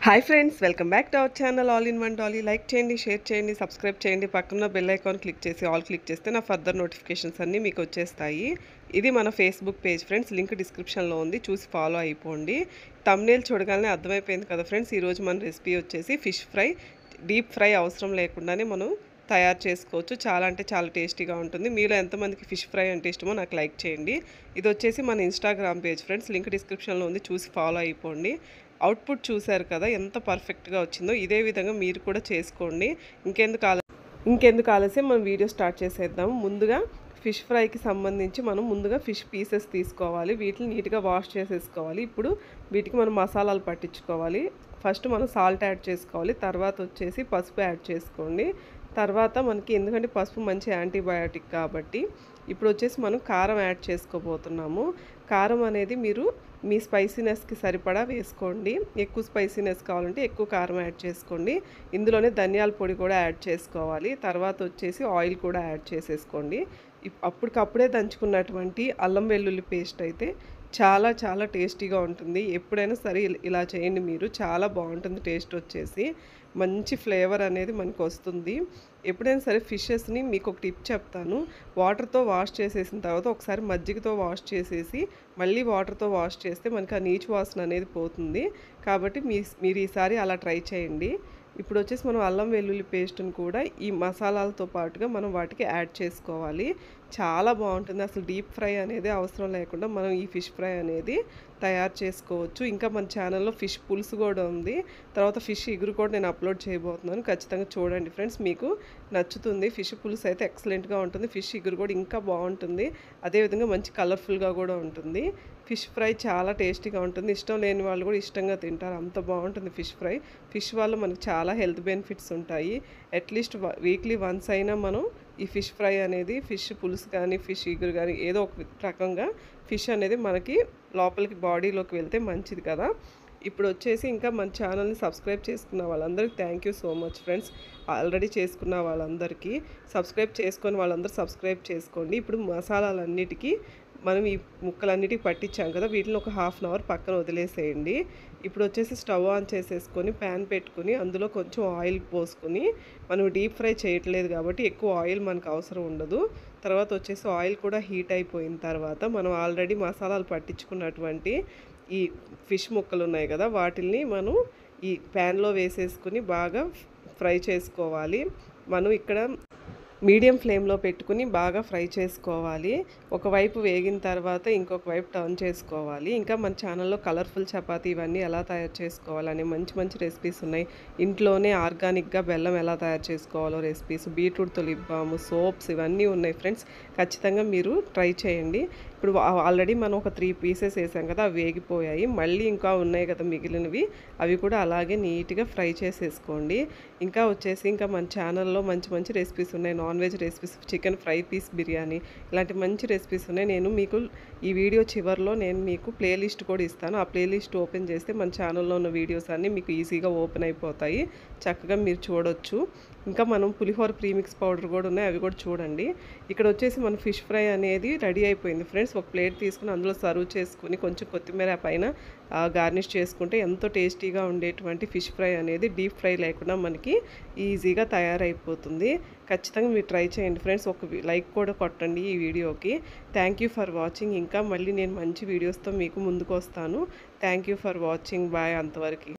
Hi friends, welcome back to our channel all in one Dolly. Like చేయండి, share చేయండి, subscribe చేయండి. పక్కన bell icon click చేసి all click చేస్తే నా ఫర్దర్ నోటిఫికేషన్స్ అన్నీ మీకు వచ్చేస్తాయి. ఇది మన ఫేస్బుక్ పేజ్ ఫ్రెండ్స్, లింక్ డిస్క్రిప్షన్లో ఉంది, చూసి ఫాలో అయిపోండి. థంబ్నెయిల్ చూడగానే అర్థమైపోయింది కదా ఫ్రెండ్స్. ఈరోజు మన రెసిపీ వచ్చేసి ఫిష్ ఫ్రై. డీప్ ఫ్రై అవసరం లేకుండానే మనం తయారు చేసుకోవచ్చు. చాలా అంటే చాలా టేస్టీగా ఉంటుంది. మీలో ఎంతమందికి ఫిష్ ఫ్రై అంటే ఇష్టమో నాకు లైక్ చేయండి. ఇది వచ్చేసి మన ఇన్స్టాగ్రామ్ పేజ్ ఫ్రెండ్స్, లింక్ డిస్క్రిప్షన్లో ఉంది, చూసి ఫాలో అయిపోండి. అవుట్పుట్ చూశారు కదా ఎంత పర్ఫెక్ట్గా వచ్చిందో. ఇదే విధంగా మీరు కూడా చేసుకోండి. ఇంకెందుకు ఆలస్యం, మనం వీడియో స్టార్ట్ చేసేద్దాం. ముందుగా ఫిష్ ఫ్రైకి సంబంధించి మనం ముందుగా ఫిష్ పీసెస్ తీసుకోవాలి. వీటిని నీట్గా వాష్ చేసేసుకోవాలి. ఇప్పుడు వీటికి మనం మసాలాలు పట్టించుకోవాలి. ఫస్ట్ మనం సాల్ట్ యాడ్ చేసుకోవాలి. తర్వాత వచ్చేసి పసుపు యాడ్ చేసుకోండి. తర్వాత మనకి ఎందుకంటే పసుపు మంచి యాంటీబయాటిక్ కాబట్టి ఇప్పుడు వచ్చేసి మనం కారం యాడ్ చేసుకోబోతున్నాము. కారం అనేది మీరు మీ స్పైసీనెస్కి సరిపడా వేసుకోండి. ఎక్కువ స్పైసీనెస్ కావాలంటే ఎక్కువ కారం యాడ్ చేసుకోండి. ఇందులోనే ధనియాల పొడి కూడా యాడ్ చేసుకోవాలి. తర్వాత వచ్చేసి ఆయిల్ కూడా యాడ్ చేసేసుకోండి. అప్పటికప్పుడే దంచుకున్నటువంటి అల్లం వెల్లుల్లి పేస్ట్ అయితే చాలా చాలా టేస్టీగా ఉంటుంది. ఎప్పుడైనా సరే ఇలా చేయండి, మీరు చాలా బాగుంటుంది. టేస్ట్ వచ్చేసి మంచి ఫ్లేవర్ అనేది మనకు వస్తుంది. ఎప్పుడైనా సరే ఫిషెస్ని మీకు ఒక టిప్ చెప్తాను. వాటర్తో వాష్ చేసేసిన తర్వాత ఒకసారి మజ్జిగతో వాష్ చేసేసి మళ్ళీ వాటర్తో వాష్ చేస్తే మనకి ఆ నీచు వాసన అనేది పోతుంది. కాబట్టి మీరు ఈసారి అలా ట్రై చేయండి. ఇప్పుడు వచ్చేసి మనం అల్లం వెల్లుల్లి పేస్ట్ని కూడా ఈ మసాలాలతో పాటుగా మనం వాటికి యాడ్ చేసుకోవాలి. చాలా బాగుంటుంది. అసలు డీప్ ఫ్రై అనేది అవసరం లేకుండా మనం ఈ ఫిష్ ఫ్రై అనేది తయారు చేసుకోవచ్చు. ఇంకా మన ఛానల్లో ఫిష్ పులుసు కూడా ఉంది. తర్వాత ఫిష్ ఇగురు కూడా నేను అప్లోడ్ చేయబోతున్నాను. ఖచ్చితంగా చూడండి ఫ్రెండ్స్, మీకు నచ్చుతుంది. ఫిష్ పులుసు అయితే ఎక్సలెంట్గా ఉంటుంది. ఫిష్ ఇగురు కూడా ఇంకా బాగుంటుంది. అదేవిధంగా మంచి కలర్ఫుల్గా కూడా ఉంటుంది. ఫిష్ ఫ్రై చాలా టేస్టీగా ఉంటుంది. ఇష్టం లేని వాళ్ళు కూడా ఇష్టంగా తింటారు. అంత బాగుంటుంది ఫిష్ ఫ్రై. ఫిష్ వల్ల మనకు చాలా హెల్త్ బెనిఫిట్స్ ఉంటాయి. అట్లీస్ట్ వీక్లీ వన్స్ అయినా మనం ఈ ఫిష్ ఫ్రై అనేది, ఫిష్ పులుసు కానీ ఫిష్ ఇగురు కానీ ఏదో ఒక రకంగా ఫిష్ అనేది మనకి లోపలికి బాడీలోకి వెళ్తే మంచిది కదా. ఇప్పుడు వచ్చేసి ఇంకా మన ఛానల్ని సబ్స్క్రైబ్ చేసుకున్న వాళ్ళందరికీ thank you so much friends. Already చేసుకున్న వాళ్ళందరికీ, సబ్స్క్రైబ్ చేసుకొని వాళ్ళందరూ సబ్స్క్రైబ్ చేసుకోండి. ఇప్పుడు మసాలాలన్నిటికీ మనం ఈ ముక్కలన్నిటికి పట్టించాం కదా, వీటిని ఒక హాఫ్ అన్ అవర్ పక్కన వదిలేసేయండి. ఇప్పుడు వచ్చేసి స్టవ్ ఆన్ చేసేసుకొని ప్యాన్ పెట్టుకుని అందులో కొంచెం ఆయిల్ పోసుకొని, మనం డీప్ ఫ్రై చేయట్లేదు కాబట్టి ఎక్కువ ఆయిల్ మనకు అవసరం ఉండదు. తర్వాత వచ్చేసి ఆయిల్ కూడా హీట్ అయిపోయిన తర్వాత మనం ఆల్రెడీ మసాలాలు పట్టించుకున్నటువంటి ఈ ఫిష్ ముక్కలు ఉన్నాయి కదా, వాటిల్ని మనం ఈ ప్యాన్లో వేసేసుకుని బాగా ఫ్రై చేసుకోవాలి. మనం ఇక్కడ మీడియం ఫ్లేమ్లో పెట్టుకుని బాగా ఫ్రై చేసుకోవాలి. ఒకవైపు వేగిన తర్వాత ఇంకొక వైపు టర్న్ చేసుకోవాలి. ఇంకా మన ఛానల్లో కలర్ఫుల్ చపాతీ ఇవన్నీ ఎలా తయారు చేసుకోవాలని మంచి మంచి రెసిపీస్ ఉన్నాయి. ఇంట్లోనే ఆర్గానిక్గా బెల్లం ఎలా తయారు చేసుకోవాలో రెసిపీస్, బీట్రూట్తో లిప్ బామ్, సోప్స్ ఇవన్నీ ఉన్నాయి ఫ్రెండ్స్. ఖచ్చితంగా మీరు ట్రై చేయండి. ఇప్పుడు ఆల్రెడీ మనం ఒక 3 పీసెస్ వేసాం కదా, అవి వేగిపోయాయి. మళ్ళీ ఇంకా ఉన్నాయి కదా మిగిలినవి, అవి కూడా అలాగే నీట్గా ఫ్రై చేసేసుకోండి. ఇంకా వచ్చేసి ఇంకా మన ఛానల్లో మంచి మంచి రెసిపీస్ ఉన్నాయి. Non veg recipes, chicken fry piece biryani, ఇలాంటి మంచి రెసిపీస్ ఉన్నాయి. నేను మీకు ఈ వీడియో చివరిలో నేను మీకు ప్లేలిస్ట్ కూడా ఇస్తాను. ఆ ప్లేలిస్ట్ ఓపెన్ చేస్తే మన ఛానల్లో ఉన్న వీడియోస్ అన్నీ మీకు ఈజీగా ఓపెన్ అయిపోతాయి. చక్కగా మీరు చూడొచ్చు. ఇంకా మనం పులిహోర ప్రీమిక్స్ పౌడర్ కూడా ఉన్నాయి, అవి కూడా చూడండి. ఇక్కడ వచ్చేసి మన ఫిష్ ఫ్రై అనేది రెడీ అయిపోయింది ఫ్రెండ్స్. ఒక ప్లేట్ తీసుకుని అందులో సర్వ్ చేసుకుని కొంచెం కొత్తిమీర పైన గార్నిష్ చేసుకుంటే ఎంతో టేస్టీగా ఉండేటువంటి ఫిష్ ఫ్రై అనేది డీప్ ఫ్రై లేకుండా మనకి ఈజీగా తయారైపోతుంది. ఖచ్చితంగా మీరు ట్రై చేయండి ఫ్రెండ్స్. ఒక లైక్ కూడా కొట్టండి ఈ వీడియోకి. Thank you for watching. ఇంకా మళ్ళీ నేను మంచి వీడియోస్తో మీకు ముందుకు వస్తాను. Thank you for watching. Bye. అంతవరకు.